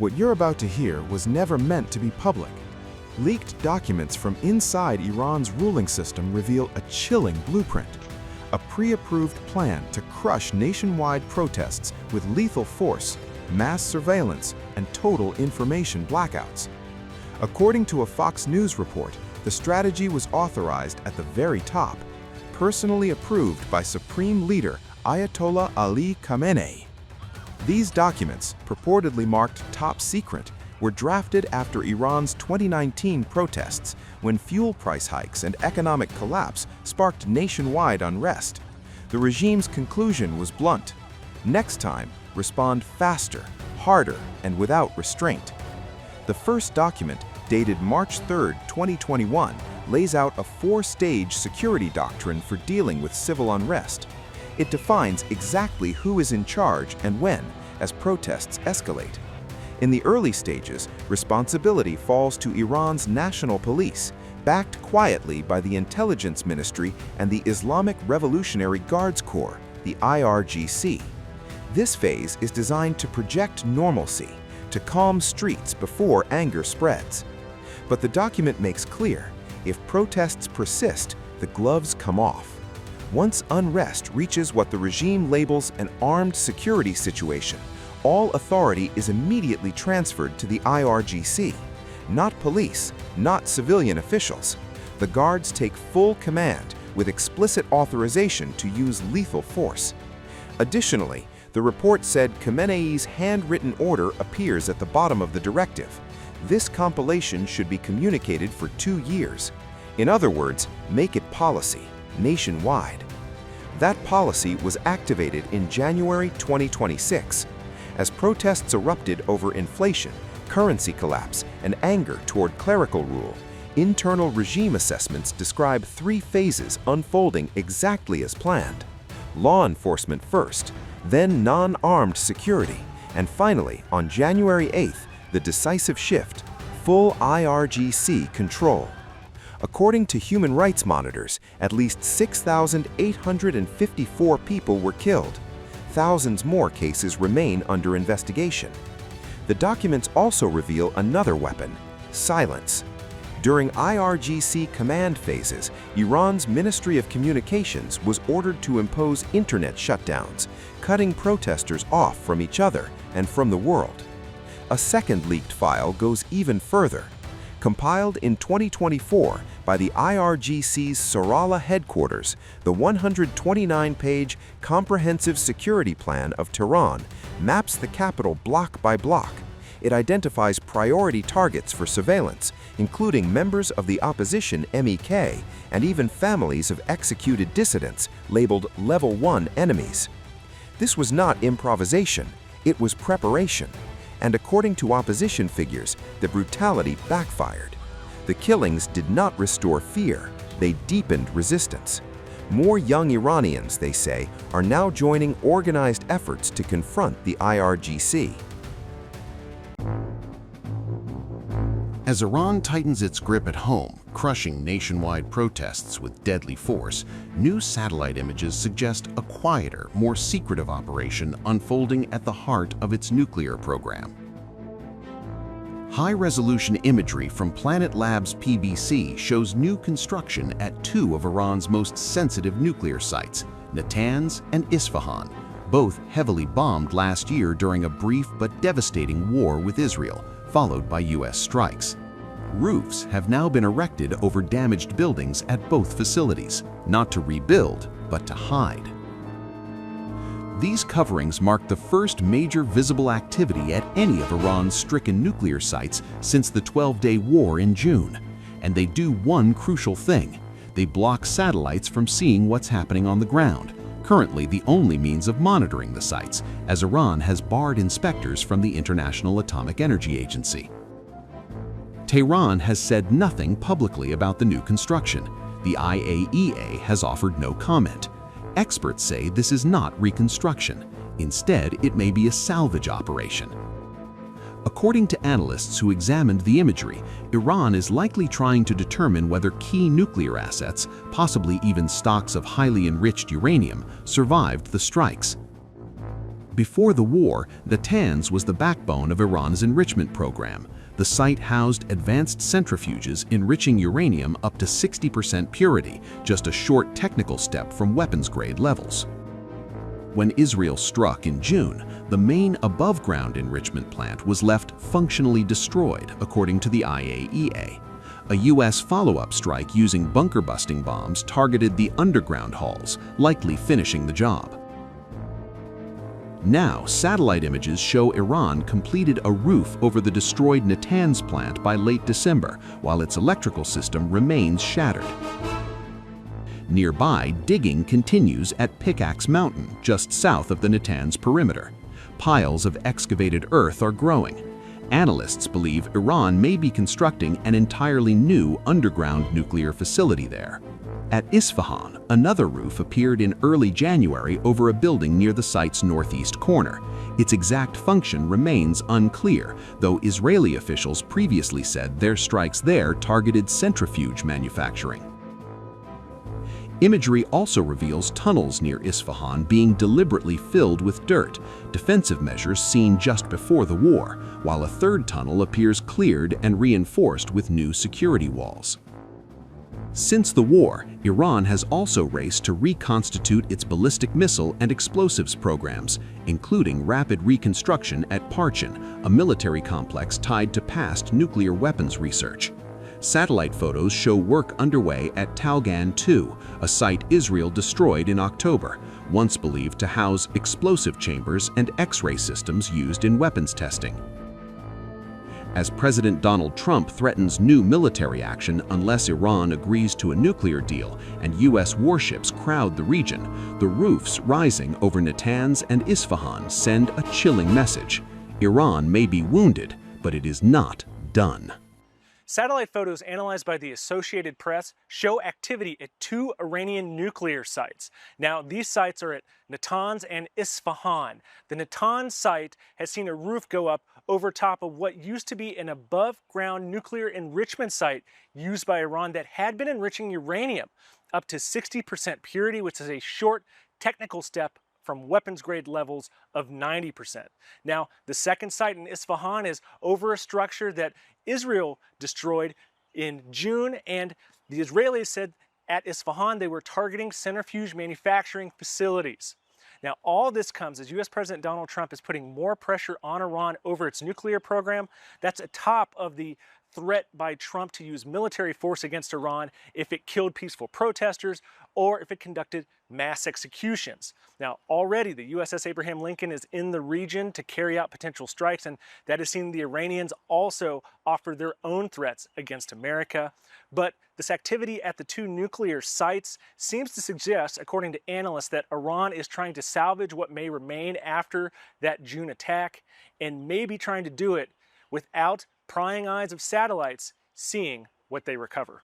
What you're about to hear was never meant to be public. Leaked documents from inside Iran's ruling system reveal a chilling blueprint, a pre-approved plan to crush nationwide protests with lethal force, mass surveillance, and total information blackouts. According to a Fox News report, the strategy was authorized at the very top, personally approved by Supreme Leader Ayatollah Ali Khamenei. These documents, purportedly marked top secret, were drafted after Iran's 2019 protests, when fuel price hikes and economic collapse sparked nationwide unrest. The regime's conclusion was blunt: next time, respond faster, harder, and without restraint. The first document, dated March 3, 2021, lays out a four-stage security doctrine for dealing with civil unrest. It defines exactly who is in charge and when, as protests escalate. In the early stages, responsibility falls to Iran's national police, backed quietly by the Intelligence Ministry and the Islamic Revolutionary Guards Corps, the IRGC. This phase is designed to project normalcy, to calm streets before anger spreads. But the document makes clear, if protests persist, the gloves come off. Once unrest reaches what the regime labels an armed security situation, all authority is immediately transferred to the IRGC. Not police, not civilian officials. The guards take full command with explicit authorization to use lethal force. Additionally, the report said Khamenei's handwritten order appears at the bottom of the directive. This compilation should be communicated for 2 years. In other words, make it policy, nationwide. That policy was activated in January 2026. As protests erupted over inflation, currency collapse, and anger toward clerical rule, internal regime assessments describe 3 phases unfolding exactly as planned. Law enforcement first, then non-armed security, and finally, on January 8th, the decisive shift, full IRGC control. According to human rights monitors, at least 6,854 people were killed. Thousands more cases remain under investigation. The documents also reveal another weapon: silence. During IRGC command phases, Iran's Ministry of Communications was ordered to impose internet shutdowns, cutting protesters off from each other and from the world. A second leaked file goes even further. Compiled in 2024 by the IRGC's Sorala headquarters, the 129-page Comprehensive Security Plan of Tehran maps the capital block by block. It identifies priority targets for surveillance, including members of the opposition MEK and even families of executed dissidents labeled Level 1 enemies. This was not improvisation, it was preparation. And according to opposition figures, the brutality backfired. The killings did not restore fear, they deepened resistance. More young Iranians, they say, are now joining organized efforts to confront the IRGC. As Iran tightens its grip at home, crushing nationwide protests with deadly force, new satellite images suggest a quieter, more secretive operation unfolding at the heart of its nuclear program. High-resolution imagery from Planet Labs PBC shows new construction at 2 of Iran's most sensitive nuclear sites, Natanz and Isfahan, both heavily bombed last year during a brief but devastating war with Israel, followed by U.S. strikes. Roofs have now been erected over damaged buildings at both facilities, not to rebuild, but to hide. These coverings mark the first major visible activity at any of Iran's stricken nuclear sites since the 12-day war in June. And they do one crucial thing: they block satellites from seeing what's happening on the ground, currently the only means of monitoring the sites, as Iran has barred inspectors from the International Atomic Energy Agency. Tehran has said nothing publicly about the new construction. The IAEA has offered no comment. Experts say this is not reconstruction. Instead, it may be a salvage operation. According to analysts who examined the imagery, Iran is likely trying to determine whether key nuclear assets, possibly even stocks of highly enriched uranium, survived the strikes. Before the war, Natanz was the backbone of Iran's enrichment program. The site housed advanced centrifuges enriching uranium up to 60% purity, just a short technical step from weapons-grade levels. When Israel struck in June, the main above-ground enrichment plant was left functionally destroyed, according to the IAEA. A U.S. follow-up strike using bunker-busting bombs targeted the underground halls, likely finishing the job. Now, satellite images show Iran completed a roof over the destroyed Natanz plant by late December, while its electrical system remains shattered. Nearby, digging continues at Pickaxe Mountain, just south of the Natanz perimeter. Piles of excavated earth are growing. Analysts believe Iran may be constructing an entirely new underground nuclear facility there. At Isfahan, another roof appeared in early January over a building near the site's northeast corner. Its exact function remains unclear, though Israeli officials previously said their strikes there targeted centrifuge manufacturing. Imagery also reveals tunnels near Isfahan being deliberately filled with dirt, defensive measures seen just before the war, while a third tunnel appears cleared and reinforced with new security walls. Since the war, Iran has also raced to reconstitute its ballistic missile and explosives programs, including rapid reconstruction at Parchin, a military complex tied to past nuclear weapons research. Satellite photos show work underway at Talgan 2, a site Israel destroyed in October, once believed to house explosive chambers and X-ray systems used in weapons testing. As President Donald Trump threatens new military action unless Iran agrees to a nuclear deal and U.S. warships crowd the region, the roofs rising over Natanz and Isfahan send a chilling message. Iran may be wounded, but it is not done. Satellite photos analyzed by the Associated Press show activity at two Iranian nuclear sites. Now, these sites are at Natanz and Isfahan. The Natanz site has seen a roof go up over top of what used to be an above-ground nuclear enrichment site used by Iran that had been enriching uranium up to 60% purity, which is a short technical step from weapons-grade levels of 90%. Now, the second site in Isfahan is over a structure that Israel destroyed in June, and the Israelis said at Isfahan they were targeting centrifuge manufacturing facilities. Now, all this comes as U.S. President Donald Trump is putting more pressure on Iran over its nuclear program. That's atop of the threat by Trump to use military force against Iran if it killed peaceful protesters or if it conducted mass executions. Now, already the USS Abraham Lincoln is in the region to carry out potential strikes, and that has seen the Iranians also offer their own threats against America. But this activity at the two nuclear sites seems to suggest, according to analysts, that Iran is trying to salvage what may remain after that June attack, and may be trying to do it without prying eyes of satellites seeing what they recover.